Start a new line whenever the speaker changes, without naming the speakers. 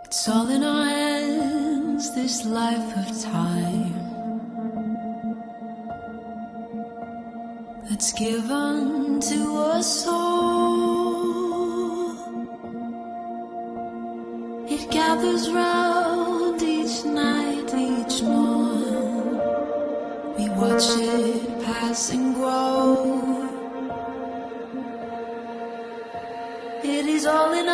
It's all in our hands, this life of time that's given to us all. It gathers round each night, each morn. We watch it pass and grow. It is all in